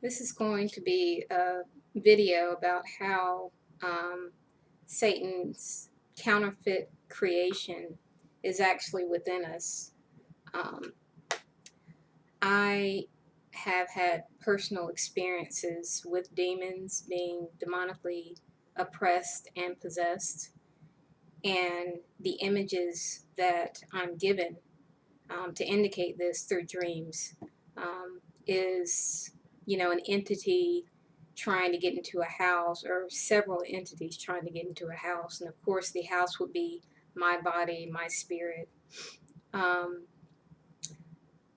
This is going to be a video about how Satan's counterfeit creation is actually within us. Um, I have had personal experiences with demons being demonically oppressed and possessed, and the images that I'm given to indicate this through dreams is, an entity trying to get into a house, or several entities trying to get into a house. And of course, the house would be my body, my spirit. Um,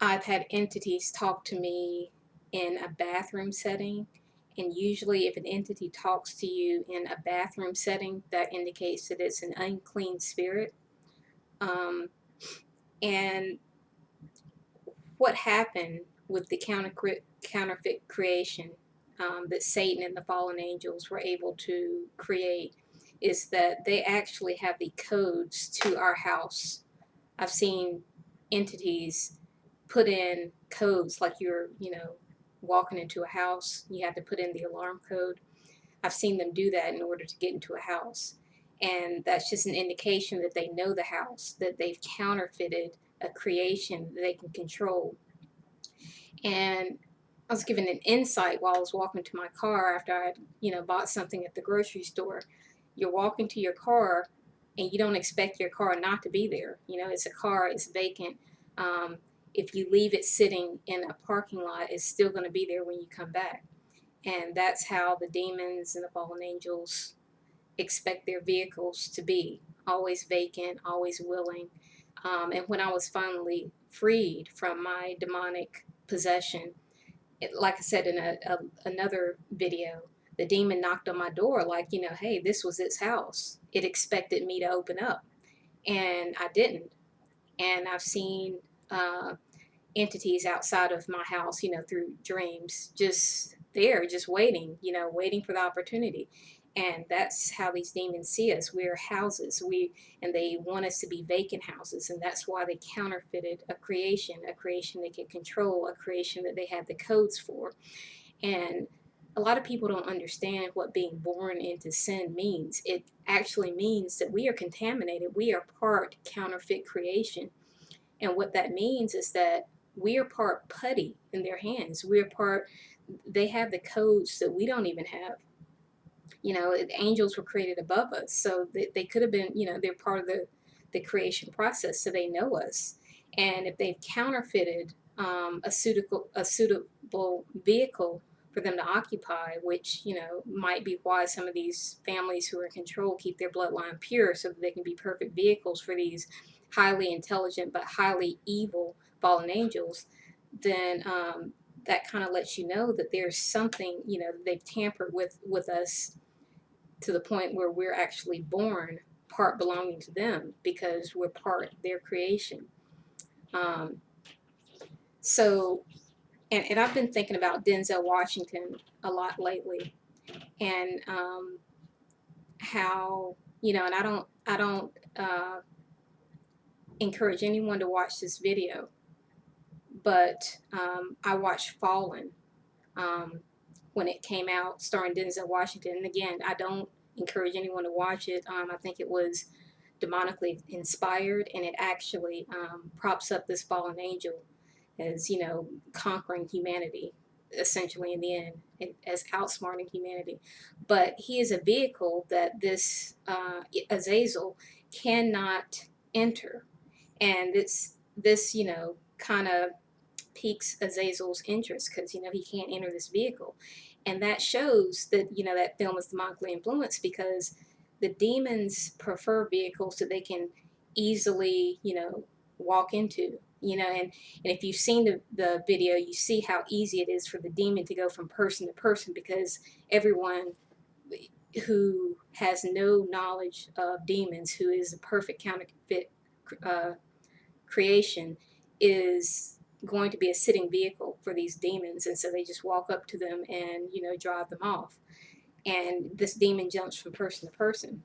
I've had entities talk to me in a bathroom setting. And usually, if an entity talks to you in a bathroom setting, that indicates that it's an unclean spirit. Um, and what happened with the counterfeit creation that Satan and the fallen angels were able to create is that they actually have the codes to our house. I've seen entities put in codes like you're walking into a house, you have to put in the alarm code. I've seen them do that in order to get into a house. And that's just an indication that they know the house, that they've counterfeited a creation that they can control. And I was given an insight while I was walking to my car after I bought something at the grocery store. You're walking to your car and you don't expect your car not to be there. It's a car, it's vacant. Um, if you leave it sitting in a parking lot, it's still going to be there when you come back. And that's how the demons and the fallen angels expect their vehicles to be, always vacant, always willing. And when I was finally freed from my demonic possession, like I said in another video, the demon knocked on my door like, hey, this was its house. It expected me to open up, and I didn't. And I've seen uh, entities outside of my house, through dreams, just there, just waiting, waiting for the opportunity. And that's how these demons see us. We're houses. And they want us to be vacant houses, and that's why they counterfeited a creation they can control, a creation that they have the codes for. And a lot of people don't understand what being born into sin means. It actually means that we are contaminated. We are part counterfeit creation. And what that means is that we are part putty in their hands. They have the codes that we don't even have. Angels were created above us, so they could have been, they're part of the creation process, so they know us. And if they've counterfeited a suitable vehicle for them to occupy, which, might be why some of these families who are in control keep their bloodline pure so that they can be perfect vehicles for these highly intelligent but highly evil fallen angels, then that kind of lets you know that there's something, that they've tampered with us to the point where we're actually born part belonging to them because we're part of their creation. Um, so, and I've been thinking about Denzel Washington a lot lately, and how, and I don't encourage anyone to watch this video, but I watched Fallen um, when it came out, starring Denzel Washington. And again, I don't encourage anyone to watch it. I think it was demonically inspired, and it actually props up this fallen angel as, conquering humanity, essentially, in the end, as outsmarting humanity. But he is a vehicle that this Azazel cannot enter. And this, kind of piques Azazel's interest because, he can't enter this vehicle. And that shows that, that film is demonically influenced because the demons prefer vehicles that they can easily, walk into. And if you've seen the video, you see how easy it is for the demon to go from person to person because everyone who has no knowledge of demons, who is a perfect counterfeit uh, creation, is going to be a sitting vehicle for these demons, and so they just walk up to them and drive them off. And this demon jumps from person to person,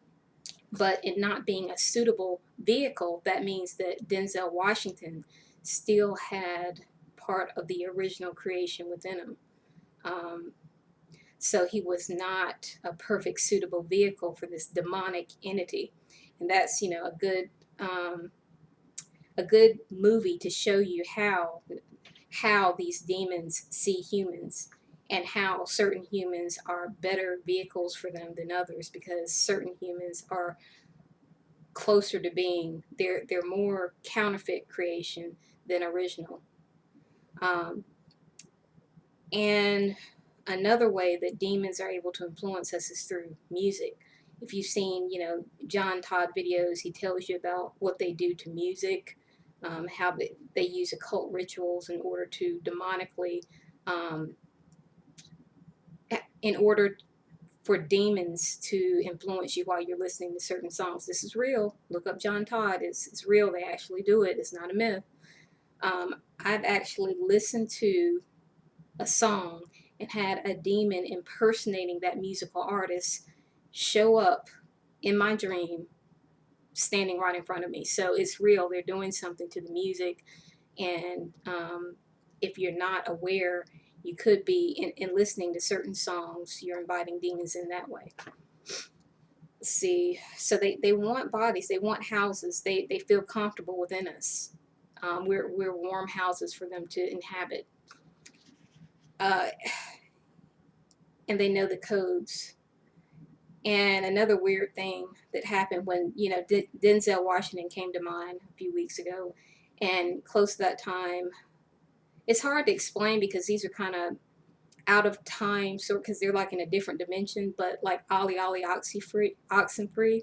but it not being a suitable vehicle, that means that Denzel Washington still had part of the original creation within him. So he was not a perfect suitable vehicle for this demonic entity. And that's, um, a good movie to show you how these demons see humans, and how certain humans are better vehicles for them than others, because certain humans are closer to being, they're more counterfeit creation than original. Um, and another way that demons are able to influence us is through music. If you've seen, John Todd videos, he tells you about what they do to music, how they use occult rituals in order to demonically, um, in order for demons to influence you while you're listening to certain songs. This is real. Look up John Todd. It's real. They actually do it. It's not a myth. I've actually listened to a song and had a demon impersonating that musical artist show up in my dream, standing right in front of me. So it's real. They're doing something to the music. And if you're not aware, you could be, in listening to certain songs, you're inviting demons in that way. Let's see. So they want bodies, they want houses, they feel comfortable within us. We're warm houses for them to inhabit. Uh, and they know the codes. And another weird thing that happened when, Denzel Washington came to mind a few weeks ago, and close to that time, it's hard to explain because these are kind of out of time, so because they're like in a different dimension. But like "Ollie Ollie Oxenfree"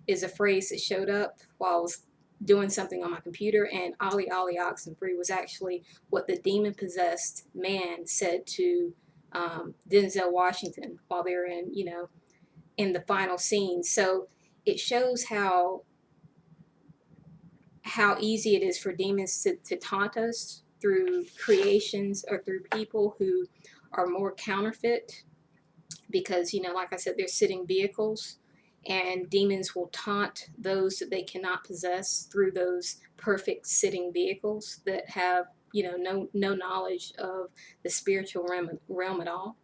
is a phrase that showed up while I was doing something on my computer, and "Ollie Ollie Oxenfree" was actually what the demon possessed man said to Denzel Washington while they were in the final scene. So it shows how easy it is for demons to taunt us through creations or through people who are more counterfeit, because, like I said, they're sitting vehicles, and demons will taunt those that they cannot possess through those perfect sitting vehicles that have, no knowledge of the spiritual realm at all.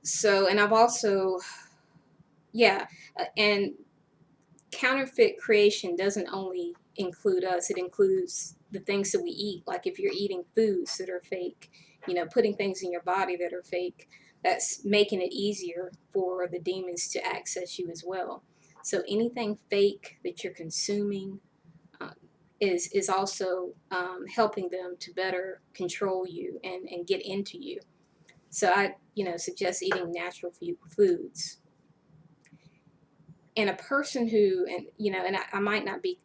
So, and I've also, yeah, and counterfeit creation doesn't only include us, it includes the things that we eat. Like if you're eating foods that are fake, putting things in your body that are fake, that's making it easier for the demons to access you as well. So anything fake that you're consuming uh, is also helping them to better control you and get into you. So I, suggest eating natural foods. And a person who, and I might not be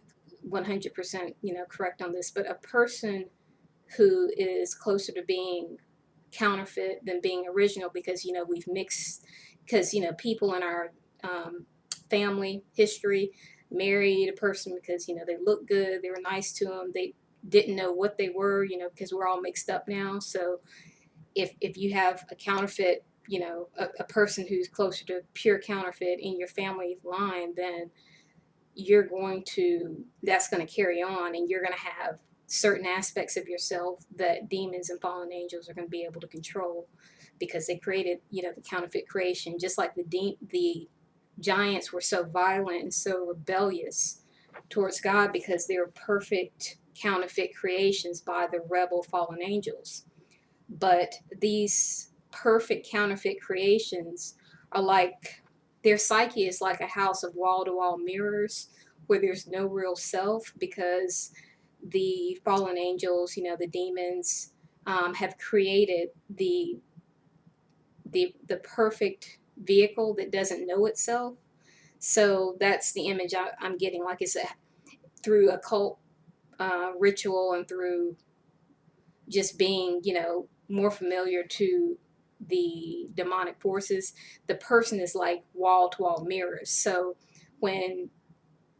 100% correct on this, but a person who is closer to being counterfeit than being original, because we've mixed, because people in our family history married a person because they looked good, they were nice to them, they didn't know what they were, because we're all mixed up now. So if you have a counterfeit, a person who's closer to pure counterfeit in your family line, then that's going to carry on, and you're going to have certain aspects of yourself that demons and fallen angels are going to be able to control, because they created, the counterfeit creation. Just like the giants were so violent and so rebellious towards God because they were perfect counterfeit creations by the rebel fallen angels. But these perfect counterfeit creations are like, their psyche is like a house of wall-to-wall mirrors where there's no real self, because the fallen angels, the demons, have created the perfect vehicle that doesn't know itself. So that's the image I'm getting. Like I said, through occult ritual and through just being, more familiar to the demonic forces, the person is like wall to wall mirrors. So when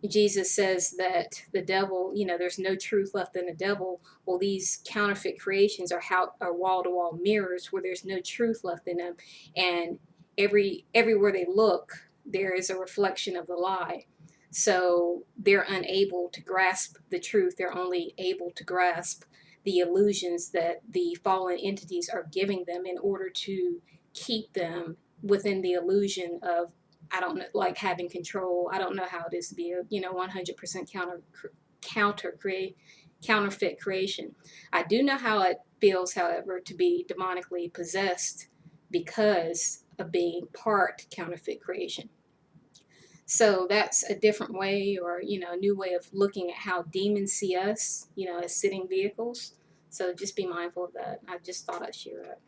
Jesus says that the devil, there's no truth left in the devil, well, these counterfeit creations are wall to wall mirrors where there's no truth left in them. And everywhere they look, there is a reflection of the lie. So they're unable to grasp the truth. They're only able to grasp the illusions that the fallen entities are giving them in order to keep them within the illusion of, I don't know, like having control. I don't know how it is to be a 100% counterfeit creation. I do know how it feels, however, to be demonically possessed because of being part counterfeit creation. So that's a different way, or a new way of looking at how demons see us, as sitting vehicles. So just be mindful of that. I just thought I'd share that.